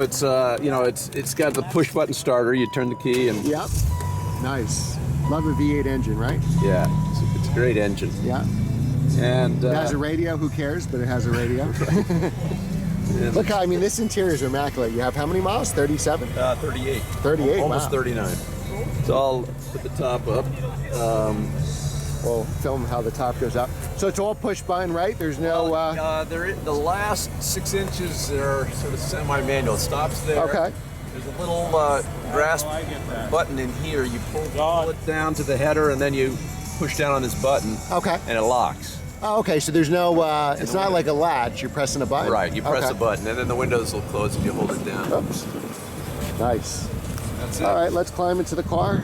It's it's got the push button starter. You turn the key and Yep. Nice. Love a V8 engine, right? yeah, it's a great engine. Yeah. And It has a radio. Who cares? But it has a radio. and, Look, I mean, this interior is immaculate. You have how many miles? 37? 38. 38. Almost Wow. 39. So I'll put the top up. We'll film how the top goes up. So it's all push button, right? There's no. The last 6 inches are sort of semi-manual. It stops there. Okay. There's a little grasp button in here. You pull it down to the header, and then you push down on this button. Okay. And it locks. Oh, okay. So there's no. It's not like a latch. You're pressing a button. Right. You press Okay. the button, and then the windows will close if you hold it down. Oops. Nice. That's it. All right. Let's climb into the car.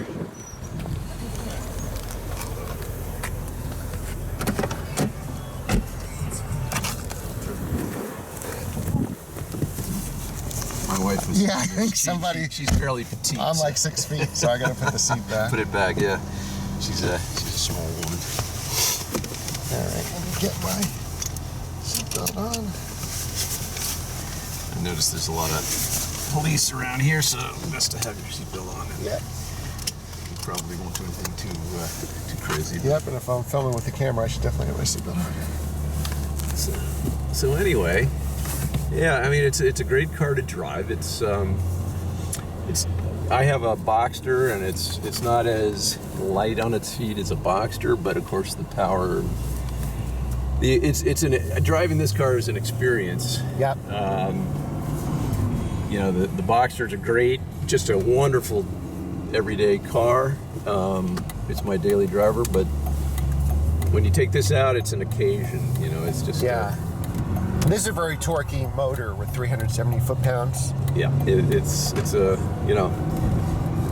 My wife was. Yeah, I think somebody. She's fairly petite. I'm so- like 6 feet, so I gotta put the seat back. Put it back, yeah. She's a small woman. All right, let me get my seatbelt on. I noticed there's a lot of police around here, so best to have your seatbelt on. And Yep. you probably won't do anything too crazy. Yep, and if I'm filming with the camera, I should definitely have my seatbelt on. So anyway, yeah, I mean it's a great car to drive. It's I have a Boxster, and it's not as light on its feet as a Boxster, but of course the power. Driving this car is an experience. Yep. The Boxsters are great, just a wonderful everyday car. It's my daily driver, but when you take this out, it's an occasion. It's just Yeah. This is a very torquey motor with 370 foot-pounds. yeah. It's a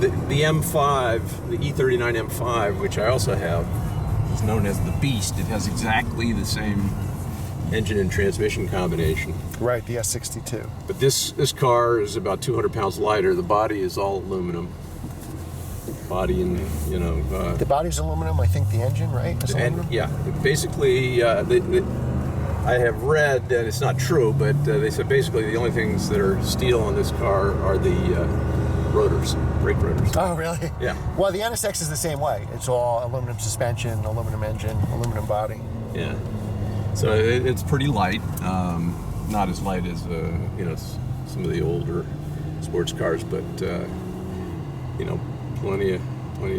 the M5, the E39 M5, which I also have, is known as the Beast. It has exactly the same engine and transmission combination. Right, the S62. But this car is about 200 pounds lighter. The body is all aluminum. Body and The body's aluminum. I think the engine, right, is aluminum. and yeah, basically I have read that it's not true, but they said basically the only things that are steel on this car are the rotors, brake rotors. Oh, really? Yeah. Well, the NSX is the same way. It's all aluminum suspension, aluminum engine, aluminum body. Yeah. So it's pretty light. Not as light as some of the older sports cars, but plenty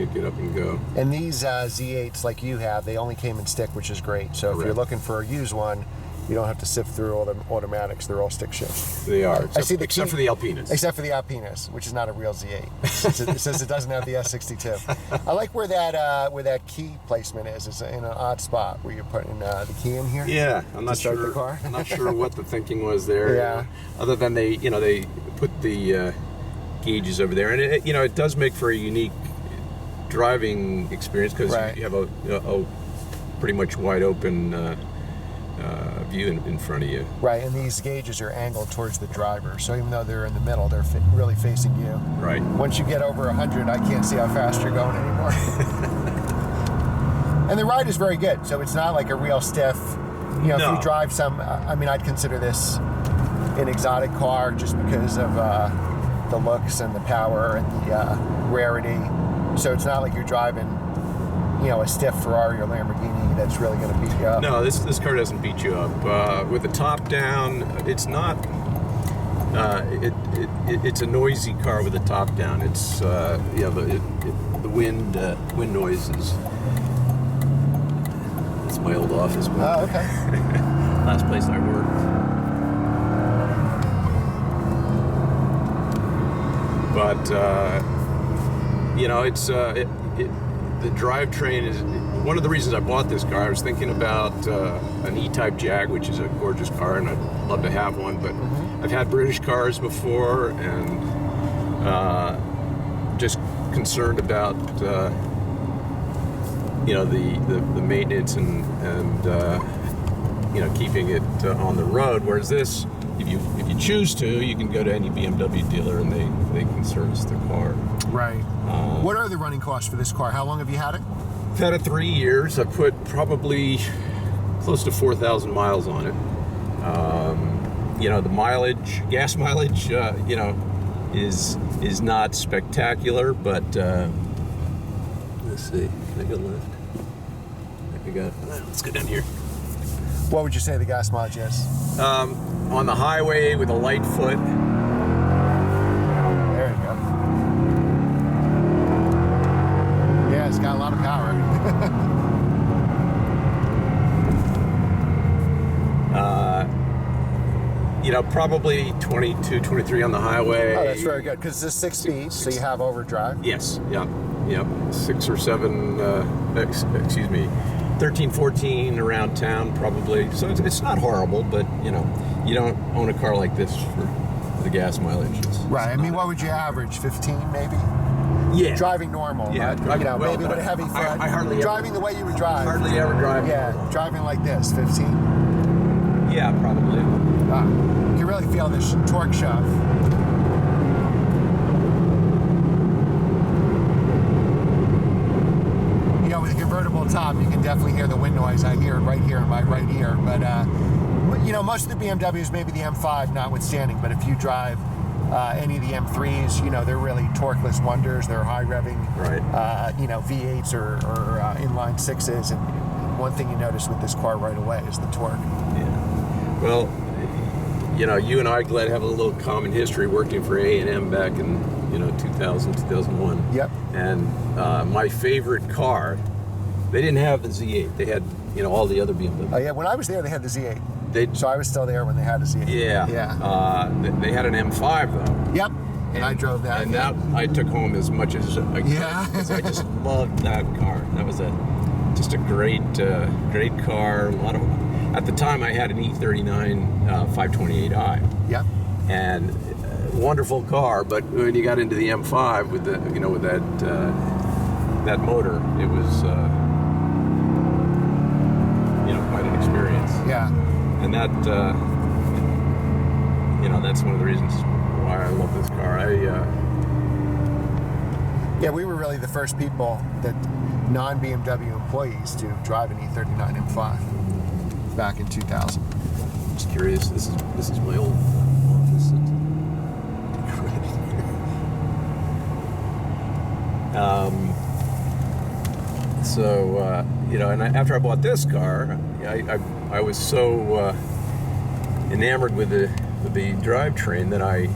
of get up and go. And these Z8s, like you have, they only came in stick, which is great. So if you're Correct. looking for a used one, you don't have to sift through all the automatics. They're all stick shift. They are. I see the except key- for the Alpinas. Except for the Alpinas, which is not a real Z8. It says it doesn't have the S62. I like where that key placement is. It's in an odd spot where you're putting the key in here. Yeah, I'm not start sure. the car. I'm not sure what the thinking was there. Yeah. Other than they put the gauges over there, and it does make for a unique driving experience because Right. you have a pretty much wide open view in front of you. Right, and these gauges are angled towards the driver. So even though they're in the middle, they're really facing you. Right. Once you get over 100, I can't see how fast you're going anymore. And the ride is very good, so it's not like a real stiff. If No. you drive some, I'd consider this an exotic car just because of the looks and the power and the rarity. So it's not like you're driving, a stiff Ferrari or Lamborghini that's really going to beat you up. No, this car doesn't beat you up. With the top down, it's not. It's a noisy car with the top down. It's the wind noises. It's my old office. Oh, okay. Last place I worked. But the drivetrain is one of the reasons I bought this car. I was thinking about an E-Type Jag, which is a gorgeous car, and I'd love to have one. But I've had British cars before, and just concerned about the maintenance and keeping it on the road. Whereas this, if you choose to, you can go to any BMW dealer and they can service the car. Right. What are the running costs for this car? How long have you had it? I've had it 3 years. I put probably close to 4,000 miles on it. you know, the mileage, gas mileage, you know, is not spectacular, but let's see. Can I go left? I got. Let's go down here. What would you say the gas mileage is? On the highway with a light foot. There you go. Yeah, it's got a lot of power. You know, probably 22, 23 on the highway. Oh, that's very good, because it's 6 speed, so you have overdrive. Yes, yeah, 6 or 7, excuse me, 13, 14 around town probably. So it's not horrible, but you know, you don't own a car like this for the gas mileage. Right, I mean, what would you average, 15 maybe? Yeah. Driving normal, Yeah, right? driving, You know, well, maybe with a heavy foot. I hardly driving ever, the way you would drive. hardly ever drive. Yeah, driving like this, 15. Yeah, probably. You can really feel this torque shove. You know, with a convertible top, you can definitely hear the wind noise. I hear it right here in my right ear. But, you know, most of the BMWs, maybe the M5 notwithstanding, but if you drive any of the M3s, you know, they're really torqueless wonders. They're high revving, Right. You know, V8s or inline sixes. And one thing you notice with this car right away is the torque. Yeah. Well, you know, you and I, Glenn, have a little common history working for A&M back in, you know, 2000, 2001. Yep. And my favorite car, they didn't have the Z8. They had, you know, all the other BMWs. Oh, yeah, when I was there, they had the Z8. They, So I was still there when they had a Z8. yeah. Yeah. They had an M5 though. Yep. And I drove that. And that I took home as much as I could. Yeah. Because I just loved that car. That was just a great car. A lot of, at the time I had an E39 528i. Yep. And wonderful car, but when you got into the M5 with the, you know, with that that motor, it was you know, quite an experience. Yeah. And that you know, that's one of the reasons why I love this car. Yeah, we were really the first people that non-BMW employees to drive an E39 M5 back in 2000. Just curious. This is my old office. So you know, and after I bought this car, I was so enamored with the drivetrain that I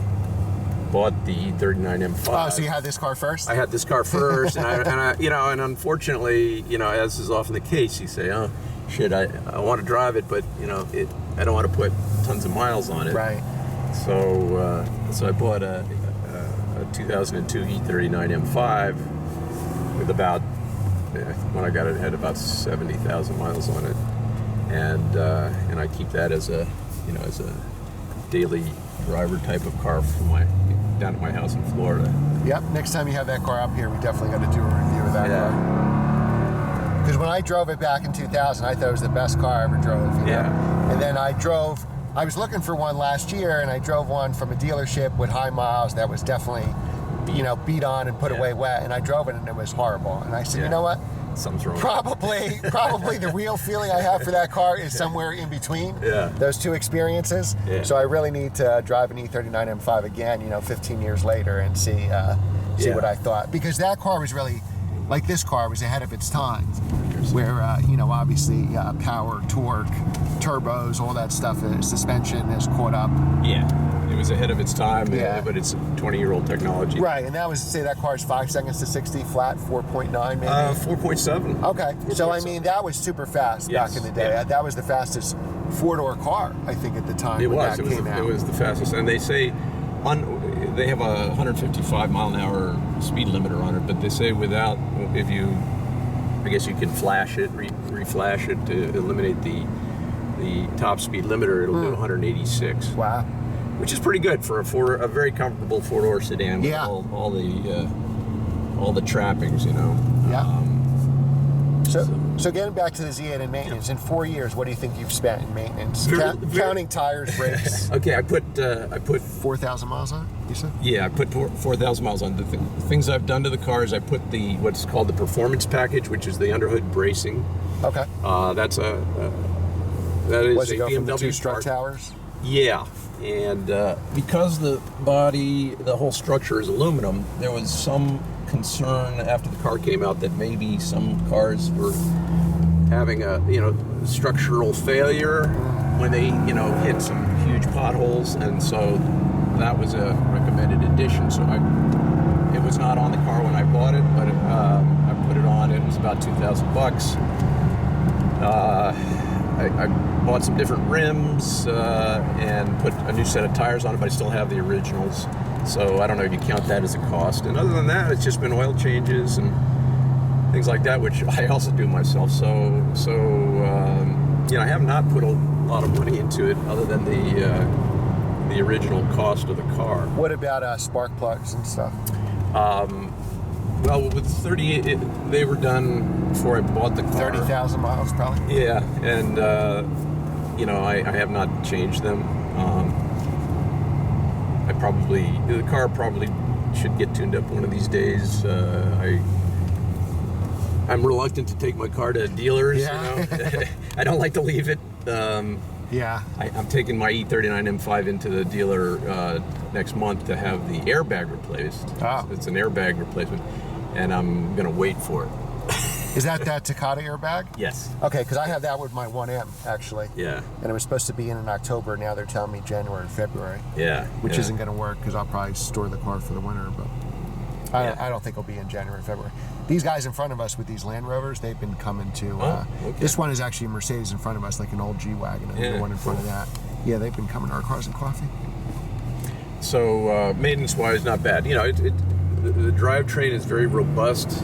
bought the E39 M5. Oh, so you had this car first? I had this car first, and I, you know, and unfortunately, you know, as is often the case, you say, oh, shit, I want to drive it, but you know, I don't want to put tons of miles on it. Right. So I bought a 2002 E39 M5 with about, when I got it, had about 70,000 miles on it, and I keep that as a, you know, as a daily driver type of car for down at my house in Florida. Yep. Next time you have that car up here, we definitely got to do a review of that car. Because when I drove it back in 2000, I thought it was the best car I ever drove. You know? And then I was looking for one last year, and I drove one from a dealership with high miles that was definitely, you know, beat on and put away wet. And I drove it, and it was horrible. And I said, you know what? Something's wrong. Probably the real feeling I have for that car is somewhere in between those two experiences. Yeah. So I really need to drive an E39 M5 again, you know, 15 years later and see what I thought. Because that car was really, like this car, was ahead of its time. Where, you know, obviously power, torque, turbos, all that stuff, suspension has caught up. Yeah. It was ahead of its time, but it's 20-year-old technology. Right, and that was, say that car's 5 seconds to 60 flat, 4.9 maybe? 4.7. Okay, 4. So I mean, that was super fast back in the day. Yeah. That was the fastest four-door car, I think, at the time when that came out. It was the fastest, and they say they have a 155 mile an hour speed limiter on it, but they say if you, I guess you can flash it, reflash it to eliminate the top speed limiter, it'll do 186. Wow. Which is pretty good for a very comfortable four-door sedan with all the trappings, you know. Yeah. So getting back to the Z8 and maintenance, in 4 years, what do you think you've spent in maintenance? Counting tires, brakes. Okay, I put 4,000 miles on it, you said? Yeah, I put 4,000 miles on. The things I've done to the car is I put what's called the performance package, which is the underhood bracing. Okay. That is Was a it go BMW from the two strut car. towers? Yeah, And because the body, the whole structure is aluminum, there was some concern after the car came out that maybe some cars were having a, structural failure when they, hit some huge potholes, and so that was a recommended addition. So it was not on the car when I bought it, but I put it on. It was about $2,000. I bought some different rims and put a new set of tires on it, but I still have the originals. So I don't know if you count that as a cost. And other than that, it's just been oil changes and things like that, which I also do myself. So I have not put a lot of money into it other than the original cost of the car. What about spark plugs and stuff? Well, with 38, they were done before I bought the car. 30,000 miles, probably. Yeah, and I have not changed them. The car probably should get tuned up one of these days. I'm reluctant to take my car to dealers. Yeah. I don't like to leave it. Yeah. I'm taking my E39 M5 into the dealer next month to have the airbag replaced. Oh. It's an airbag replacement, and I'm going to wait for it. Is that Takata airbag? Yes. Okay, because I have that with my 1M, actually. Yeah. And it was supposed to be in October. Now they're telling me January and February. Yeah. Which isn't going to work because I'll probably store the car for the winter, but I don't think it'll be in January and February. These guys in front of us with these Land Rovers, they've been coming to... Okay. This one is actually a Mercedes in front of us, like an old G-Wagon, and the one in front of that. Yeah, they've been coming to our Cars and Coffee. So maintenance-wise, not bad. The drivetrain is very robust,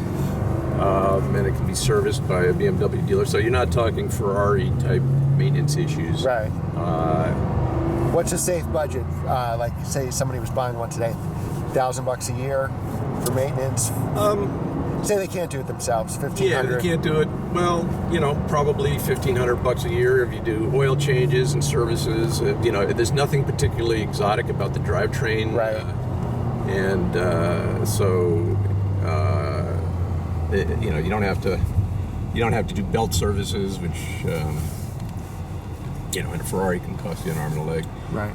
and it can be serviced by a BMW dealer. So you're not talking Ferrari-type maintenance issues. Right. What's a safe budget? Like, say somebody was buying one today, $1,000 a year for maintenance. Say they can't do it themselves, $1,500. Yeah, they can't do it. Well, probably $1,500 a year if you do oil changes and services. There's nothing particularly exotic about the drivetrain. Right. You don't have to do belt services, which in a Ferrari can cost you an arm and a leg. Right.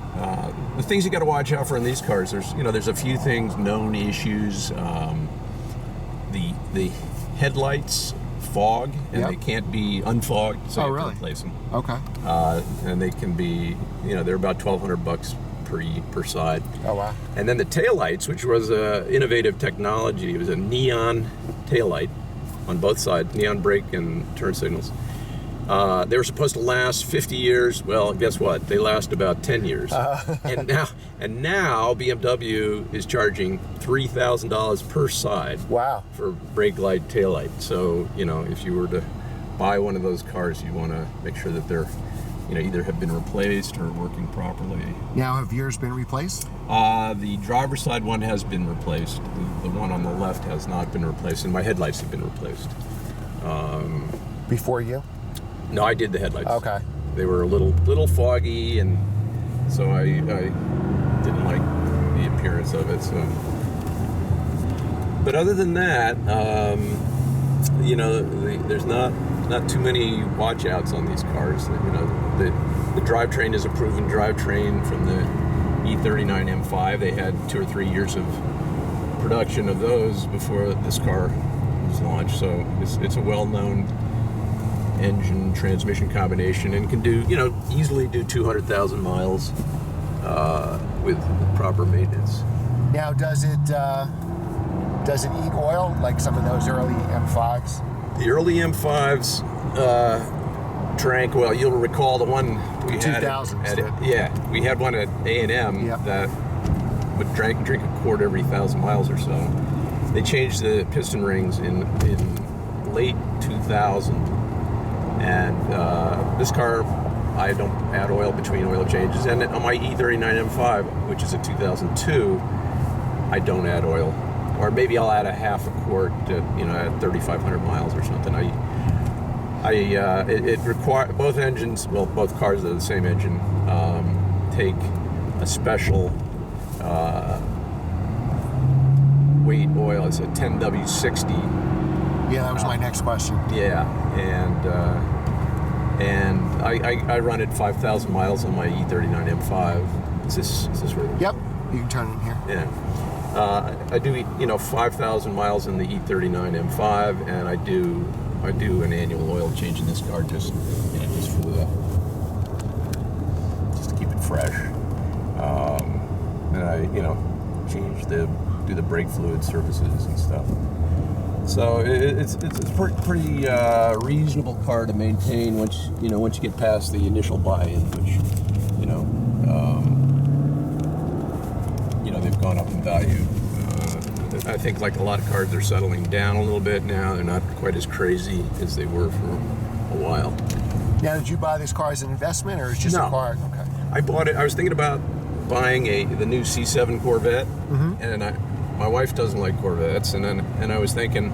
The things you got to watch out for in these cars, there's a few things, known issues. The headlights fog, and they can't be unfogged, so you have to replace them. Okay. And they can be, they're about $1,200 per side. Oh, wow. And then the taillights, which was innovative technology, it was a neon taillight on both sides, neon brake and turn signals. They were supposed to last 50 years. Well, guess what? They last about 10 years. And now BMW is charging $3,000 per side. Wow. For brake light, taillight. So, if you were to buy one of those cars, you want to make sure that they're, either have been replaced or working properly. Now, have yours been replaced? The driver's side one has been replaced. The one on the left has not been replaced, and my headlights have been replaced. Before you? No, I did the headlights. Okay. They were a little foggy, and so I didn't like the appearance of it. So, but other than that, there's not too many watch outs on these cars. The drivetrain is a proven drivetrain from the E39 M5. They had 2 or 3 years of production of those before this car was launched. So it's a well-known engine transmission combination, and can do easily do 200,000 miles with proper maintenance. Now, does it eat oil like some of those early M5s? The early M5s drank, well, you'll recall the one we had 2000s. We had one at A&M that would drink a quart every 1,000 miles or so. They changed the piston rings in late 2000, and this car, I don't add oil between oil changes, and on my E39 M5, which is a 2002, I don't add oil, or maybe I'll add a half a quart at 3,500 miles or something. It requires both engines, well, both cars are the same engine, take a special weight oil. It's a 10W60. Yeah, that was my next question. Yeah, and I run it 5,000 miles on my E39 M5. Is this where? Yep. You can turn in here. Yeah. I do 5,000 miles in the E39 M5, and I do an annual oil change in this car just to keep it fresh. And I do the brake fluid services and stuff. So it's a pretty reasonable car to maintain once you get past the initial buy-in, which they've gone up in value. I think like a lot of cars, they're settling down a little bit now. They're not quite as crazy as they were for a while. Now, did you buy this car as an investment, or is it just a car? Okay. I bought it. I was thinking about buying the new C7 Corvette, and my wife doesn't like Corvettes, and I was thinking,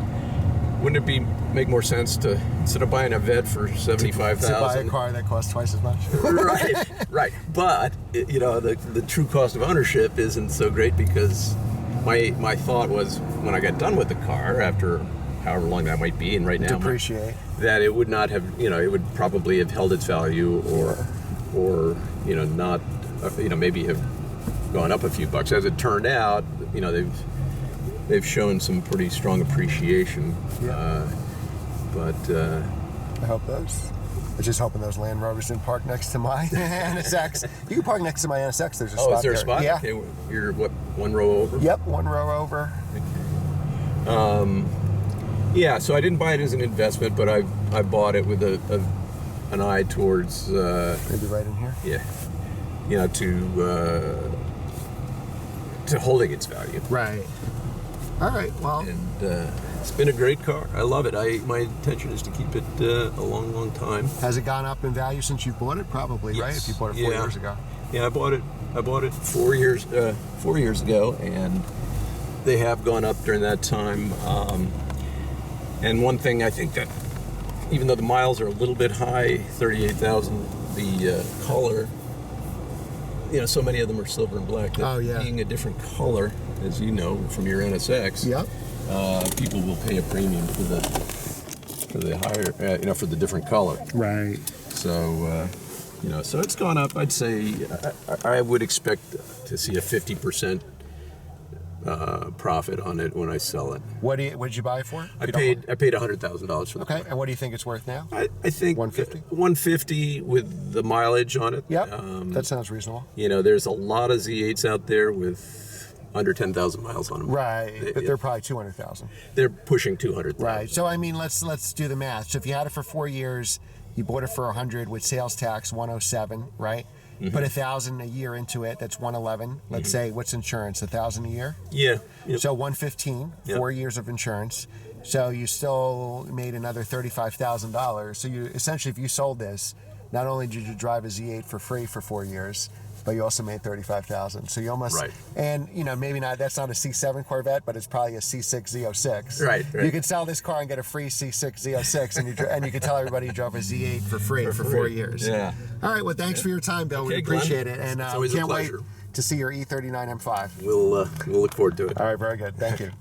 wouldn't it make more sense to, instead of buying a Vet for $75,000, to buy a car that costs twice as much? right. But the true cost of ownership isn't so great, because my thought was, when I got done with the car, after however long that might be, and right now depreciate, that it would not have, it would probably have held its value, or not, maybe have gone up a few bucks. As it turned out, they've shown some pretty strong appreciation. Yeah. But I hope those. I was just hoping those Land Rovers didn't park next to my NSX. You can park next to my NSX. There's a spot. Is there a spot? Yeah. Okay, you're what, one row over? Yep, one row over. Okay. Yeah. So I didn't buy it as an investment, but I bought it with an eye towards. Maybe right in here. Yeah. To holding its value. Right. All right. Well. And it's been a great car. I love it. My intention is to keep it a long, long time. Has it gone up in value since you bought it? Probably, yes. Right? If you bought it 4 years ago. Yeah, I bought it 4 years ago, and they have gone up during that time. And one thing I think that, even though the miles are a little bit high, 38,000, the color, so many of them are silver and black. That being a different color, as you know from your NSX. Yep. People will pay a premium for the higher, for the different color. Right. So, so it's gone up. I'd say I would expect to see a 50% profit on it when I sell it. What did you buy it for? I paid $100,000 for the car. And what do you think it's worth now? I think 150. 150 with the mileage on it. Yep. That sounds reasonable. There's a lot of Z8s out there with under 10,000 miles on them. Right, but they're probably 200,000. They're pushing 200,000. Right. So I mean, let's do the math. So if you had it for 4 years, you bought it for 100 with sales tax 107, right? Mm-hmm. Put 1,000 a year into it. That's 111. Let's say, what's insurance? 1,000 a year. Yeah. Yep. So 115. 4 years of insurance. So you still made another $35,000. So you essentially, if you sold this, not only did you drive a Z8 for free for 4 years, but you also made $35,000. So you almost, and maybe not, that's not a C7 Corvette, but it's probably a C6 Z06. Right. You could sell this car and get a free C6 Z06, and you could tell everybody you drove a Z8 for free for 4 years. Yeah. All right. Well, thanks for your time, Bill. Okay, we appreciate Glenn. it, and it's always can't a pleasure. wait to see your E39 M5. We'll look forward to it. All right. Very good. Thank you.